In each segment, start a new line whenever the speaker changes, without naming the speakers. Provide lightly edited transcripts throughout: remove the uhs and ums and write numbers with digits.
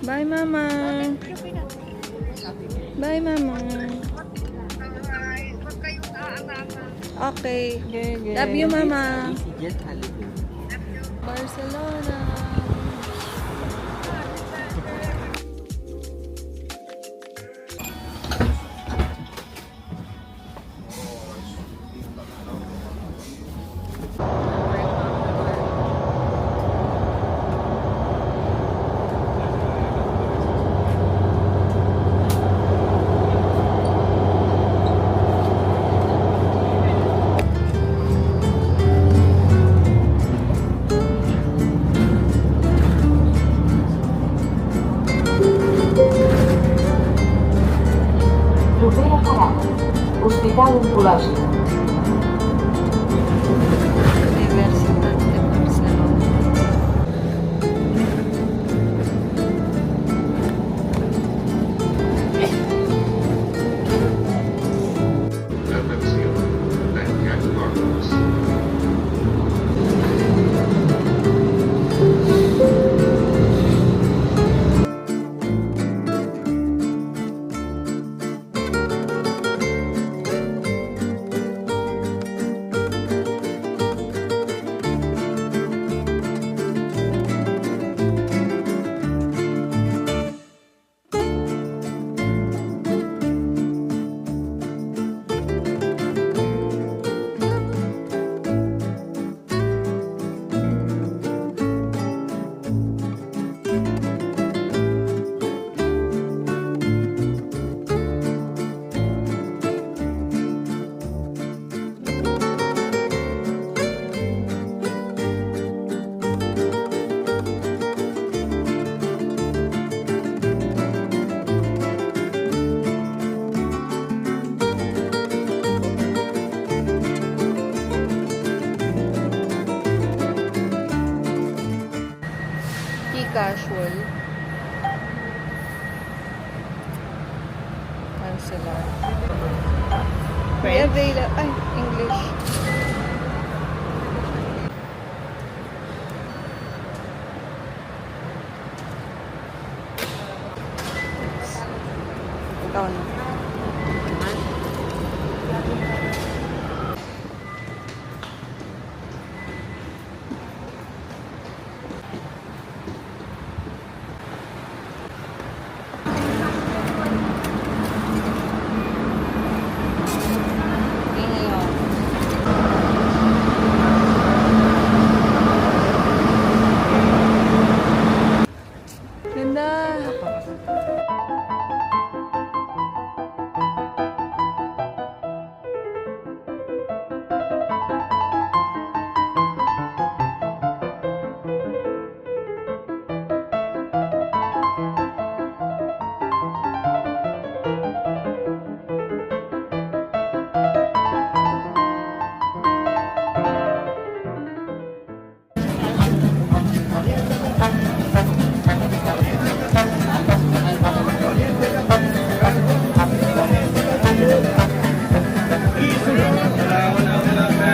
Bye, Mama. Bye, Mama. Okay. Love you, Mama. Barcelona.
Propera parada, Hospital Oncològic.
Universitat de Barcelona.
Atenció, tancat portes.
Casual. Cancelar. Available. Ay, English. Ikaw na. Ganda.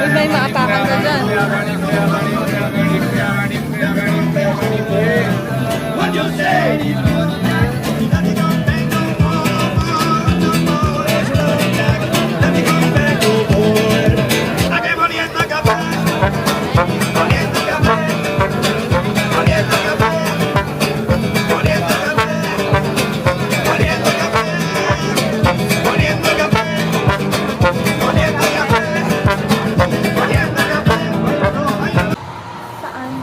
Uy, may maapakan ka dyan. Saan?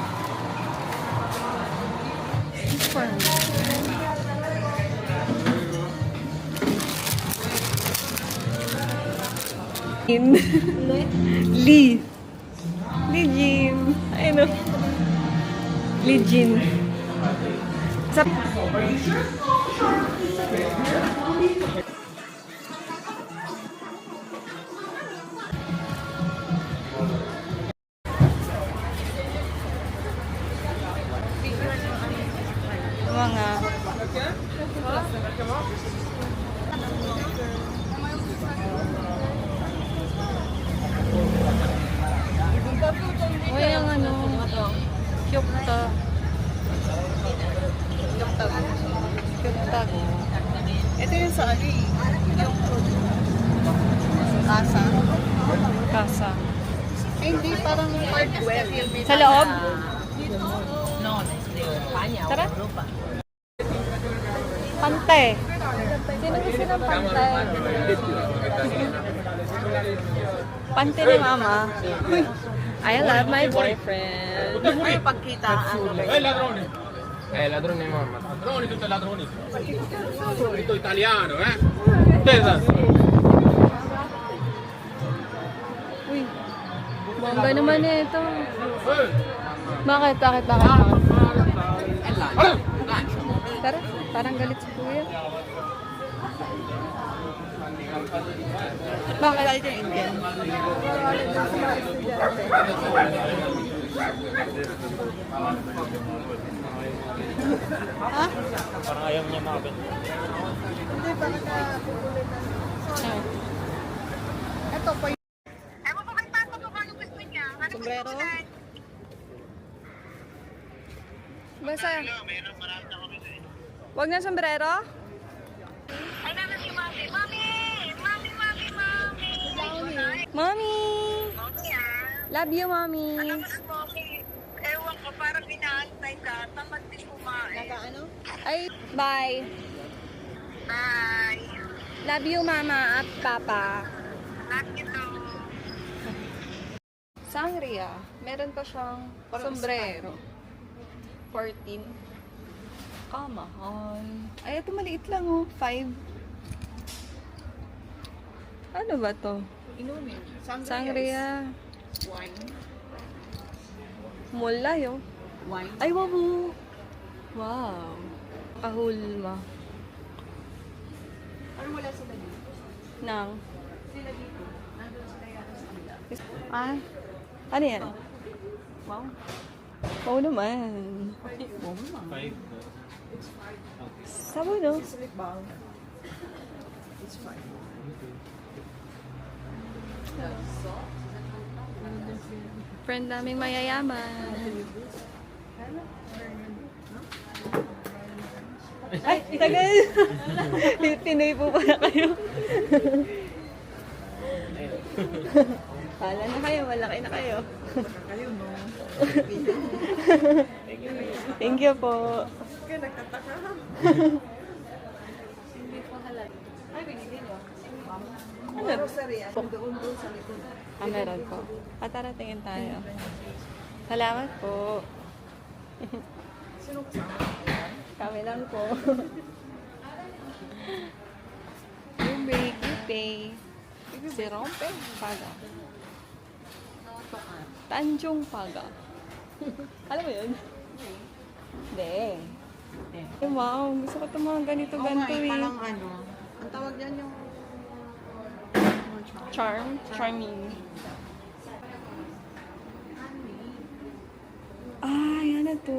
Lee. Lee Jin. Ayun o. Lee Jin. Sa... Mga... Uy, ang ano, cute to. Cute to. Tago.
Ito yung sa ano eh. Yung kasa.
Kasa.
Eh, hindi, parang part 12.
Sa loob?
No, Panya,
Tara.
Europa.
Pante. Sino gusto ng pante? Pante ni mama. I love my boyfriend.
Ano pagkita?
Ladroni mamma. Ladroni, tutti ladroni. Tutto italiano, eh? Tesa.
Uy. Bongga naman eh ito. Bakit? Tara, parang galit si kuya. Bakit?
Galit yung Indian.
Ha?
Parang ayaw niya makapit.
Ah.
Ito pa yung
Ewan ko kay Tato kung ano gusto niya. Ano
sombrero.
Basta. Wag na sombrero?
Ay, naman si Mami. Mami! Mami, Mami, Mami!
Mommy!
Mami, ah.
Love you, mommy!
Alam mo si Mami, ewan ko, parang inaantay ka. Tamad din kumain.
Ano?
Ay, bye!
Bye!
Love you, mama at papa.
Love you too.
Sangria, meron pa siyang sombrero. 14. Kamahal. Ay, ito maliit lang oh. 5. Ano ba to?
Inumin.
Sangria.
Wine.
Mulay oh.
Wine.
Ay, wow! Wow. Kahulma.
Ano wala sila dito?
Nang.
Sila dito. Nandun sila yata sa kanila.
Ah, ano yan?
Wow.
Wow naman.
Wow naman.
Sabo no?
Slip bag. It's fine.
Friend naming mayayaman. Ay, tagal! Pinoy po pala kayo. Kala na kayo, malaki na kayo.
Kayo no.
Thank you po.
Kaya nagtataka.
Ay, binili niyo.
Ano? Grocery. Doon sa likod.
Ah, meron po. At tara, tingin tayo. Salamat po.
Sino kasama?
Kami lang po. You make, you pay. Si Rompe, Paga. Tanjong Paga. Alam mo yun? Hindi. Eh, wow, gusto ko itong mga ganito-ganito eh.
Parang ano. Ang tawag yan yung...
Charming. Ah, yan na to.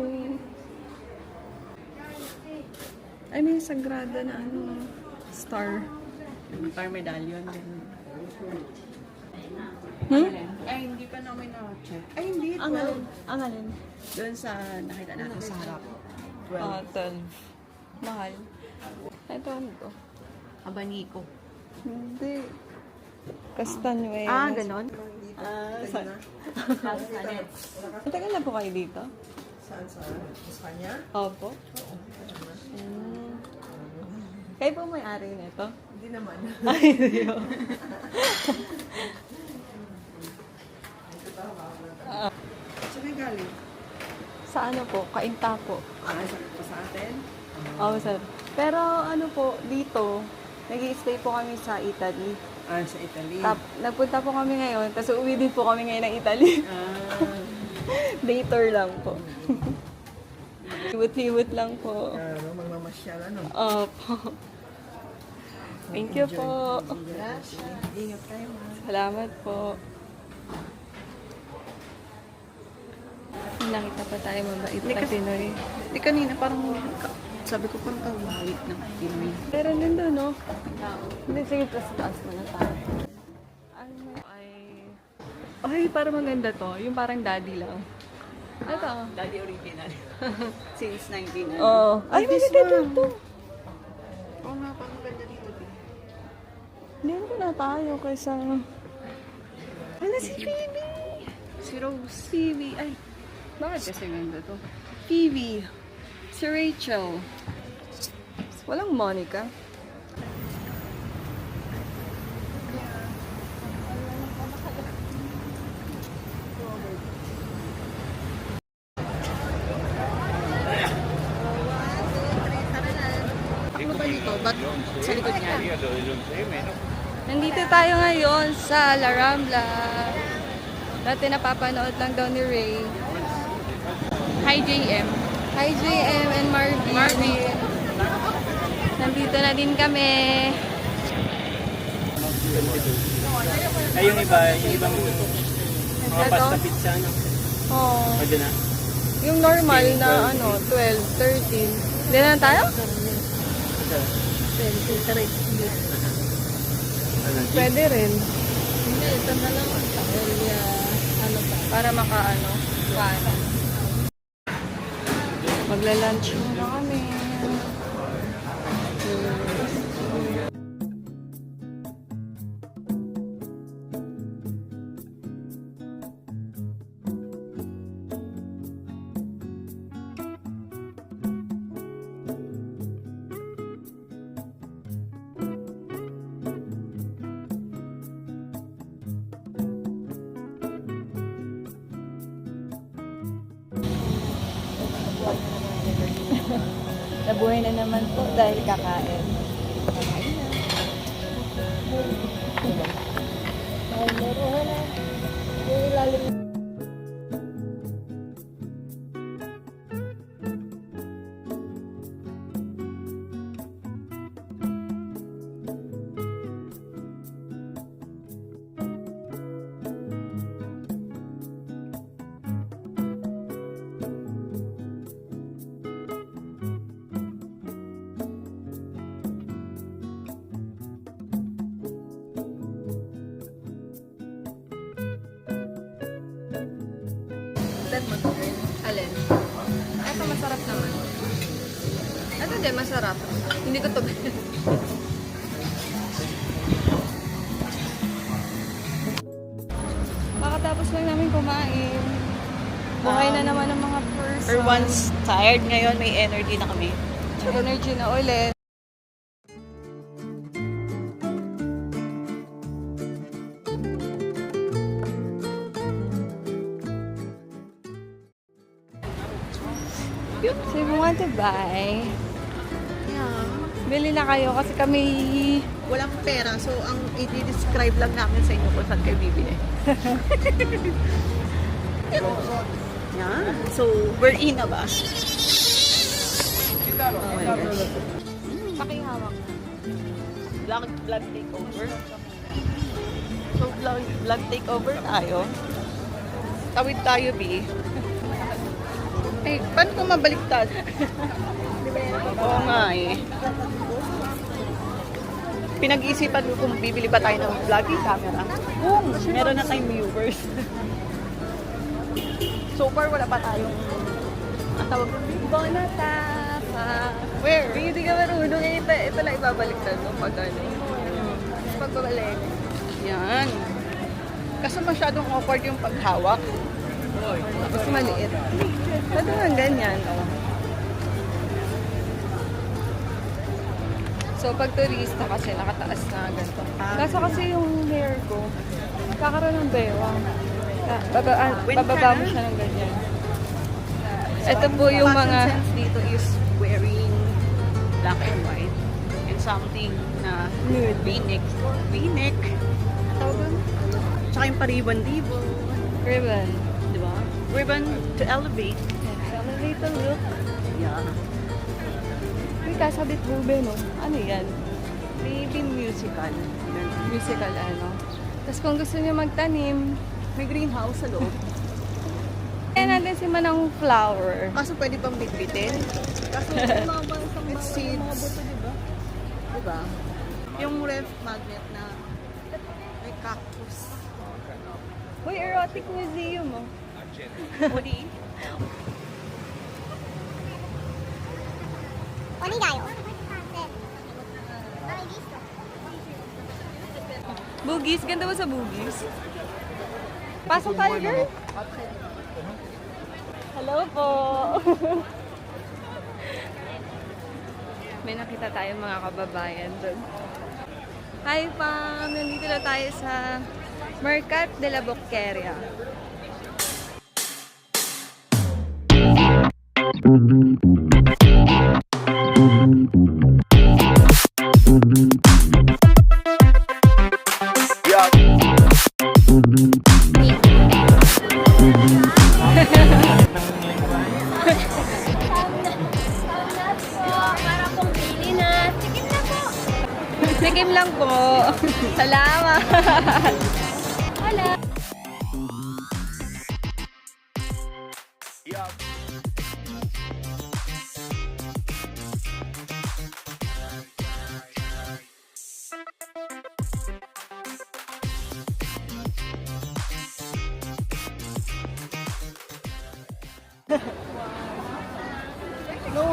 Ay, may sagrada na ano, star.
Parang medallion din. Ay, hindi pa namin na-check. Ay, hindi.
Ang alin? Ang alin?
Doon sa nakita natin sa harap.
12. Mahal. Ito ano to?
Abaniko.
Hindi. Castañuelas.
Ah, ganon? Sa...
Matagal na po kayo dito?
Saan? Sa Espanya?
Opo. Kayo po may-ari nito?
Hindi naman.
Ay, hindi po.
Saan may galing?
Sa ano po? Kainta po.
Sa atin?
Oo, sir. Pero ano po, dito, nag-i-stay po kami sa Italy.
Sa Italy.
Nagpunta po kami ngayon, tapos uuwi din po kami ngayon ng Italy. Later lang po. Hibot-hibot lang po.
Magmamasyal, ano?
Opo. Thank you po.
Ingat kayo, ma.
Salamat po. Nakita pa tayo mabait na Pinoy.
Di kanina parang sabi ko parang tawagit ng Pinoy.
Meron din doon, no? Hindi, sige, taas mo na tayo. Ano ay, parang maganda to. Yung parang daddy lang. Ito.
Daddy original. Since 19.
Oo. Ay, maganda to.
Oo nga, parang ganda dito.
Hindi na tayo kaysa... Ano si Phoebe?
Si Rose.
Phoebe. Ay, bakit kasi ganda to? Phoebe. Si Rachel. Walang Monica.
Ano ba dito? Ba't sa likod niya?
Nandito tayo ngayon sa La Rambla. Dati napapanood lang daw ni Ray.
Hi, JM.
Hi JM and Marvin. Nandito na din kami.
Ay, yung iba, yung ibang mga pasta pizza, ano?
Oh,
Pwede na.
yung normal na ano, 12, 13. Hindi na tayo? Pwede rin.
Hindi, ito na lang. Ano pa?
Para makaano, paano. Magla-lunch muna kami. Nabuhay na naman po dahil kakain. Alin? Ito masarap naman. Ito din masarap. Hindi ko to. Makatapos lang namin kumain. Buhay na naman ang mga person.
For once, tired ngayon, may energy na kami.
Energy na ulit. So if you want to buy,
Yeah.
bili na kayo kasi kami...
Walang pera, so ang i-describe lang namin sa inyo kung saan kayo bibili. Yeah. So, we're in na ba? Oh my gosh.
Pakihawak.
Vlog takeover. So, vlog takeover tayo. Tawid tayo, B. Ay, paano kung mabaliktad? Oo nga eh. Pinag-iisipan ko kung bibili ba tayo ng vlogging camera. Kung meron na tayong viewers. So far, wala pa tayong ang tawag ko.
Bonatapa.
Where?
Hindi ka marunong. Ito lang ibabaliktad mo pag ano. Pagbabalik.
Yan. Kasi masyadong awkward yung paghawak.
Tapos maliit. Pwede nga ganyan, oh. So, pag turista kasi, nakataas na ganito. Kaso kasi yung hair ko, kakaroon ng bewang. Bababa mo siya ng ganyan. Ito po yung
Fashion
mga...
sense dito is wearing black and white and something na
Nude.
V-neck. V-neck. Tawag doon? Tsaka yung pariban-ribon.
Ribbon.
Di ba? Ribbon to elevate.
Some little look.
Yeah.
Uy, kasabit bube, no? Ano yan?
Maybe musical.
Musical ano. Tapos kung gusto niyo magtanim,
May greenhouse sa loob.
kaya natin si Manang flower.
Kaso pwede pang bitbitin. Kaso it's seeds. Diba? Yung ref magnet na may cactus.
Uy, erotic museum, oh.
Uli.
Bugis. Ganda ba sa Bugis? Pasok tayo, girl. Hello po. May nakita tayong mga kababayan doon. Hi, Pam! Nandito na tayo sa Mercat de la Boqueria.
Para pong pili na. Sige na po.
Tikim lang po. Salamat!
Hala.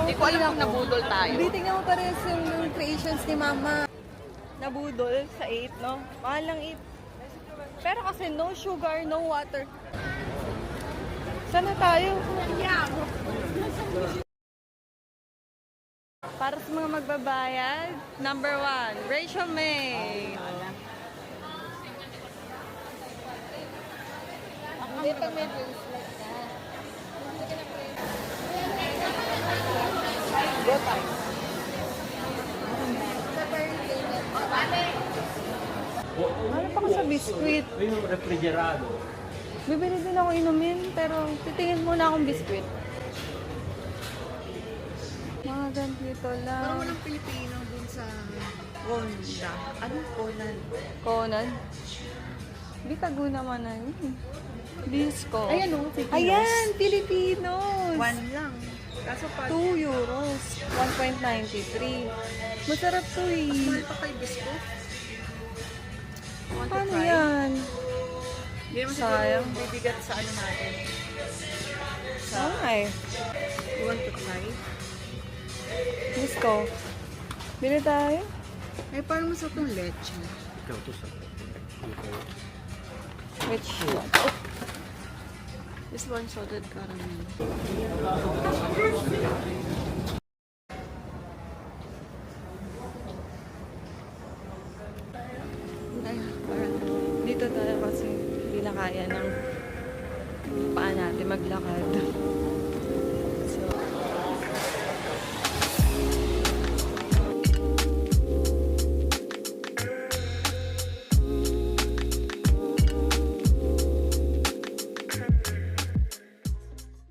Hindi ko alam kung nabudol tayo.
Hindi, tingnan mo pares yung creations ni Mama. Nabudol sa 8, no? Mahal lang 8. Pero kasi no sugar, no water. Sana tayo? Para sa mga magbabayad, number 1, Rachel May. Hindi pag may bracelet ka. Ano pa ko sa biskuit?
Yung refrigerado.
Bibili din ako inumin, pero titingin muna akong biskuit. Mga ganito lang.
Parang walang Pilipino dun sa Ronda. Anong Conan?
Conan. Bitago naman na yun. Disco.
Ayan o, Filipinos.
Ayan, Filipinos.
1 lang. Kaso pag
2 euros. 1.93. Masarap to eh.
mahal pa kay Bisco. Want to
Paano
try?
yan?
Hindi naman
Sayang.
siguro bibigat sa ano natin. Sa,
Ay,
you want to try?
disco. Bili tayo.
Ay, parang masarap yung leche.
Ikaw to sa...
Which one?
This one salted caramel.
Ay, parang dito tayo kasi hindi na kaya ng paa natin maglakad.